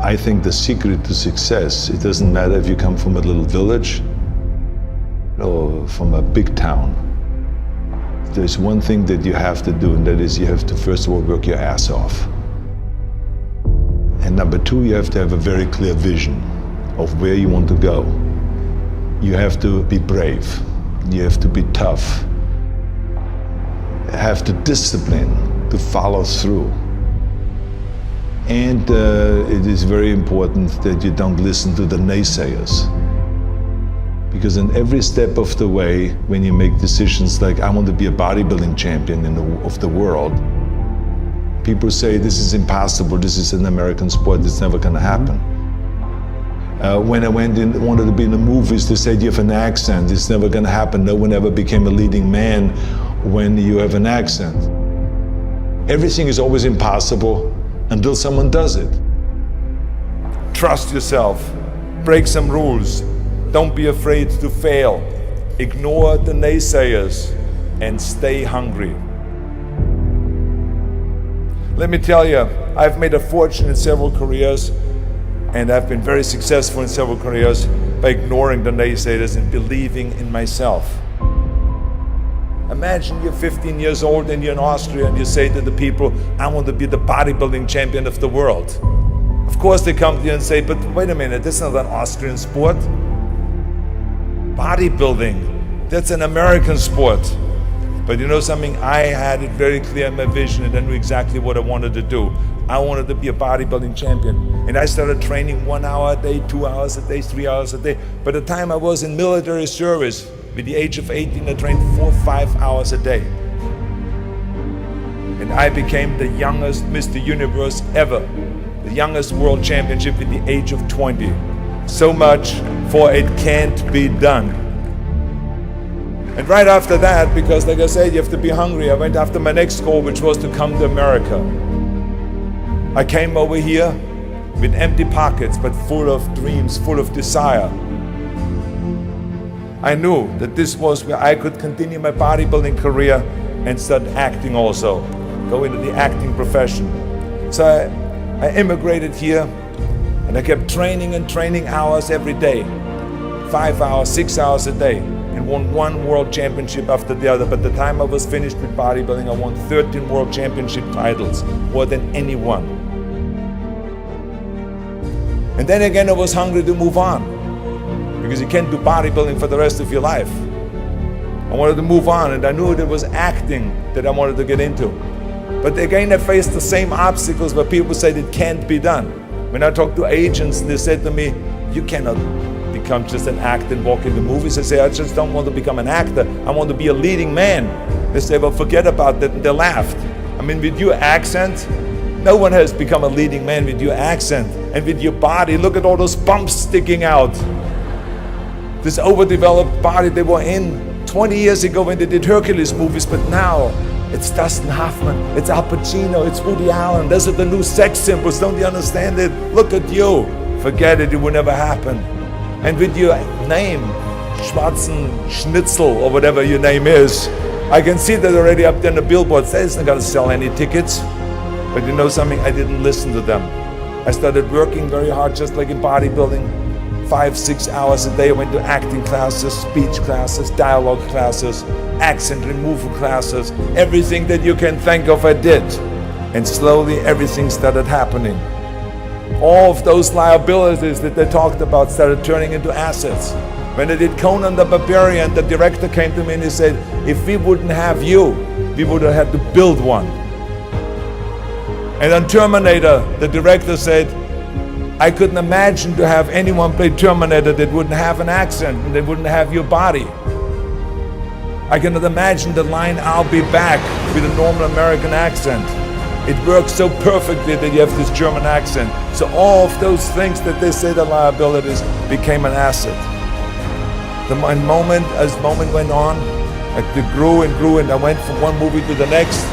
I think the secret to success, it doesn't matter if you come from a little village or from a big town. There's one thing that you have to do, and that is you have to first of all work your ass off. And number two, you have to have a very clear vision of where you want to go. You have to be brave. You have to be tough. You have to discipline to follow through. And it is very important that you don't listen to the naysayers. Because in every step of the way, when you make decisions like, I want to be a bodybuilding champion of the world, people say, this is impossible, this is an American sport, it's never going to happen. When I wanted to be in the movies, they said, you have an accent, it's never going to happen. No one ever became a leading man when you have an accent. Everything is always impossible until someone does it. Trust yourself, break some rules. Don't be afraid to fail. Ignore the naysayers and stay hungry. Let me tell you, I've made a fortune in several careers, and I've been very successful in several careers by ignoring the naysayers and believing in myself. Imagine you're 15 years old and you're in Austria and you say to the people, I want to be the bodybuilding champion of the world. Of course they come to you and say, but wait a minute, that's not an Austrian sport. Bodybuilding, that's an American sport. But you know something, I had it very clear in my vision and I knew exactly what I wanted to do. I wanted to be a bodybuilding champion. And I started training 1 hour a day, 2 hours a day, 3 hours a day. By the time I was in military service, with the age of 18, I trained 4 or 5 hours a day. And I became the youngest Mr. Universe ever. The youngest world championship at the age of 20. So much for it can't be done. And right after that, because like I said, you have to be hungry, I went after my next goal, which was to come to America. I came over here with empty pockets, but full of dreams, full of desire. I knew that this was where I could continue my bodybuilding career and start acting also, go into the acting profession. So I immigrated here and I kept training and training hours every day, 5 hours, 6 hours a day, and won 1 world championship after the other. By the time I was finished with bodybuilding, I won 13 world championship titles, more than anyone. And then again, I was hungry to move on, because you can't do bodybuilding for the rest of your life. I wanted to move on, and I knew there was acting that I wanted to get into. But again, I faced the same obstacles where people said it can't be done. When I talked to agents, they said to me, you cannot become just an actor and walk in the movies. I say, I just don't want to become an actor. I want to be a leading man. They say, well, forget about that, and they laughed. I mean, with your accent, no one has become a leading man with your accent. And with your body, look at all those bumps sticking out. This overdeveloped body they were in 20 years ago when they did Hercules movies, but now it's Dustin Hoffman, it's Al Pacino, it's Woody Allen. Those are the new sex symbols, don't you understand it? Look at you. Forget it, it will never happen. And with your name, Schwarzenegger or whatever your name is, I can see that already up there on the billboards. That isn't gonna sell any tickets. But you know something, I didn't listen to them. I started working very hard, just like in bodybuilding. 5, 6 hours a day. I went to acting classes, speech classes, dialogue classes, accent removal classes. Everything that you can think of, I did. And slowly everything started happening. All of those liabilities that they talked about started turning into assets. When I did Conan the Barbarian, the director came to me and he said, if we wouldn't have you, we would have had to build one. And on Terminator, the director said, I couldn't imagine to have anyone play Terminator that wouldn't have an accent and that wouldn't have your body. I cannot imagine the line, I'll be back, with a normal American accent. It works so perfectly that you have this German accent. So all of those things that they say the liabilities became an asset. As moment went on, it grew and grew, and I went from one movie to the next,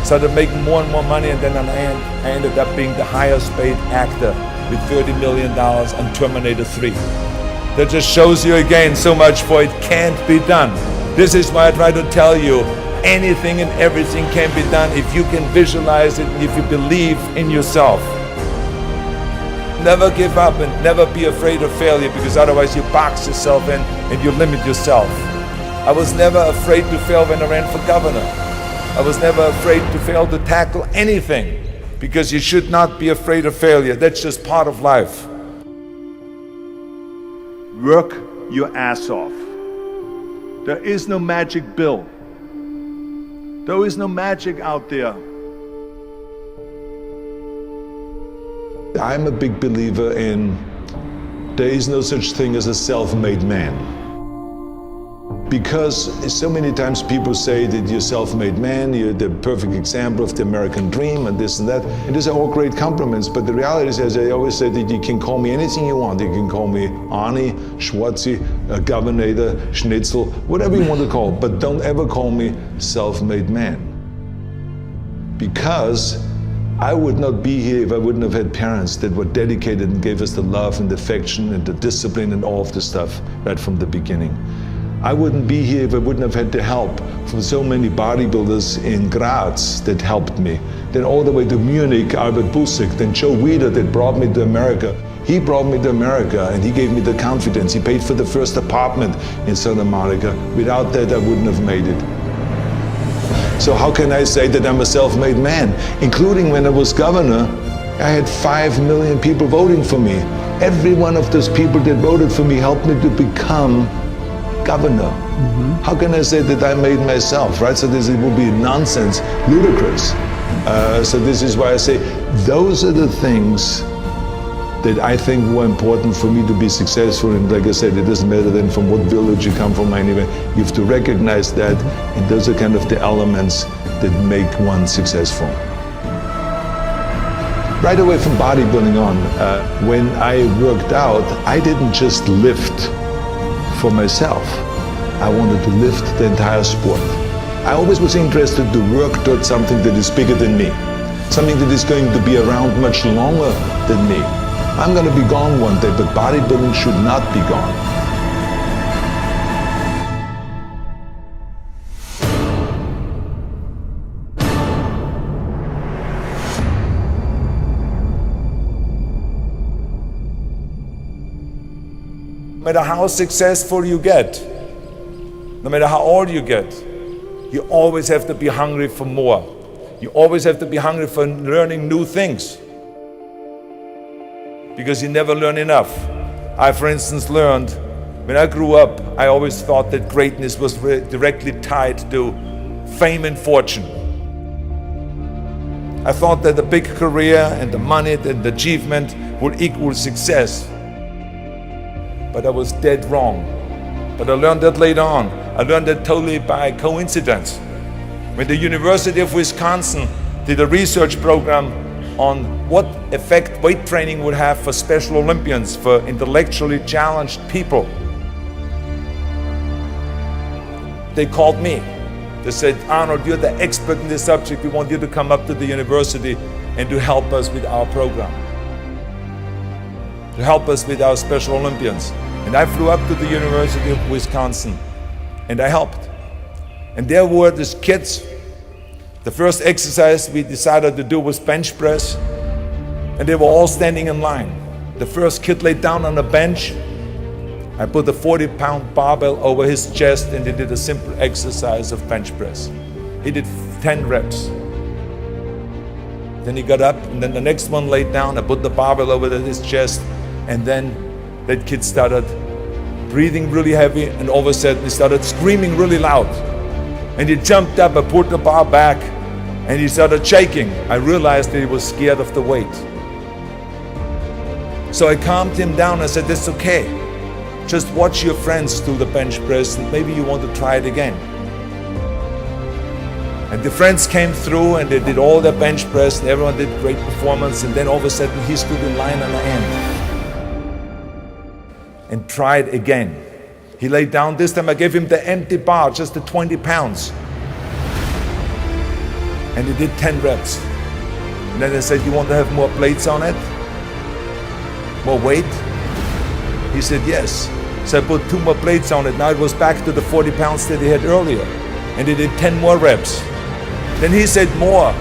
started making more and more money, and then I ended up being the highest paid actor with $30 million on Terminator 3. That just shows you again so much for it can't be done. This is why I try to tell you, anything and everything can be done if you can visualize it and if you believe in yourself. never give up and never be afraid of failure, because otherwise you box yourself in and you limit yourself. I was never afraid to fail when I ran for governor. I was never afraid to fail to tackle anything, because you should not be afraid of failure. That's just part of life. Work your ass off. There is no magic pill. There is no magic out there. I'm a big believer in there is no such thing as a self-made man. Because so many times people say that you're a self-made man, you're the perfect example of the American dream and this and that. And these are all great compliments, but the reality is, as I always say, that you can call me anything you want. You can call me Arnie, Schwarzi, Governator, Schnitzel, whatever you want to call, but don't ever call me self-made man. Because I would not be here if I wouldn't have had parents that were dedicated and gave us the love and the affection and the discipline and all of the stuff right from the beginning. I wouldn't be here if I wouldn't have had the help from so many bodybuilders in Graz that helped me. Then all the way to Munich, Albert Busek, then Joe Weider that brought me to America. He brought me to America and he gave me the confidence. He paid for the first apartment in South America. Without that, I wouldn't have made it. So how can I say that I'm a self-made man? Including when I was governor, I had 5 million people voting for me. Every one of those people that voted for me helped me to become governor. How can I say that I made myself, right? So this would be nonsense, ludicrous. So this is why I say those are the things that I think were important for me to be successful. And like I said, it doesn't matter then from what village you come from anyway. You have to recognize that, and those are kind of the elements that make one successful. Right away from bodybuilding on, when I worked out, I didn't just lift for myself. I wanted to lift the entire sport. I always was interested to work towards something that is bigger than me, something that is going to be around much longer than me. I'm going to be gone one day, but bodybuilding should not be gone. No matter how successful you get, no matter how old you get, you always have to be hungry for more. You always have to be hungry for learning new things, because you never learn enough. I, for instance, learned, when I grew up, I always thought that greatness was directly tied to fame and fortune. I thought that the big career and the money and the achievement would equal success. But I was dead wrong. But I learned that later on. I learned that totally by coincidence. When the University of Wisconsin did a research program on what effect weight training would have for Special Olympians, for intellectually challenged people, they called me. They said, Arnold, you're the expert in this subject. We want you to come up to the university and to help us with our program, to help us with our Special Olympians. And I flew up to the University of Wisconsin and I helped. And there were these kids. The first exercise we decided to do was bench press, and they were all standing in line. The first kid laid down on a bench. I put a 40-pound barbell over his chest and he did a simple exercise of bench press. He did 10 reps. Then he got up, and then the next one laid down. I put the barbell over his chest, and then that kid started breathing really heavy, and all of a sudden he started screaming really loud. And he jumped up, I put the bar back, and he started shaking. I realized that he was scared of the weight. So I calmed him down. I said, that's okay. Just watch your friends do the bench press, and maybe you want to try it again. And the friends came through and they did all their bench press, and everyone did great performance. And then all of a sudden he stood in line on the end and tried again. He laid down. This time I gave him the empty bar, just the 20 pounds. And he did 10 reps. And then I said, you want to have more plates on it? More weight? He said, yes. So I put 2 more plates on it. Now it was back to the 40 pounds that he had earlier. And he did 10 more reps. Then he said more.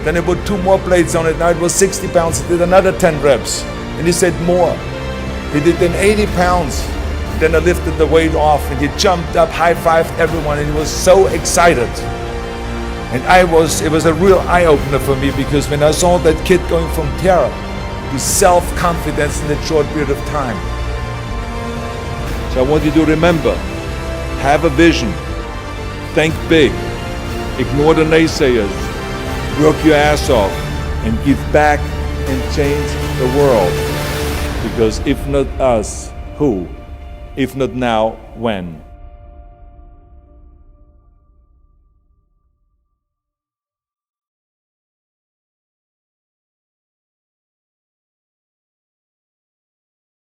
Then I put 2 more plates on it. Now it was 60 pounds. He did another 10 reps. And he said, more. He did then 80 pounds. Then I lifted the weight off and he jumped up, high-fived everyone, and he was so excited. And it was a real eye-opener for me, because when I saw that kid going from terror to self-confidence in a short period of time. So I want you to remember, have a vision, think big, ignore the naysayers, work your ass off, and give back and change the world. Because if not us, who? If not now, when?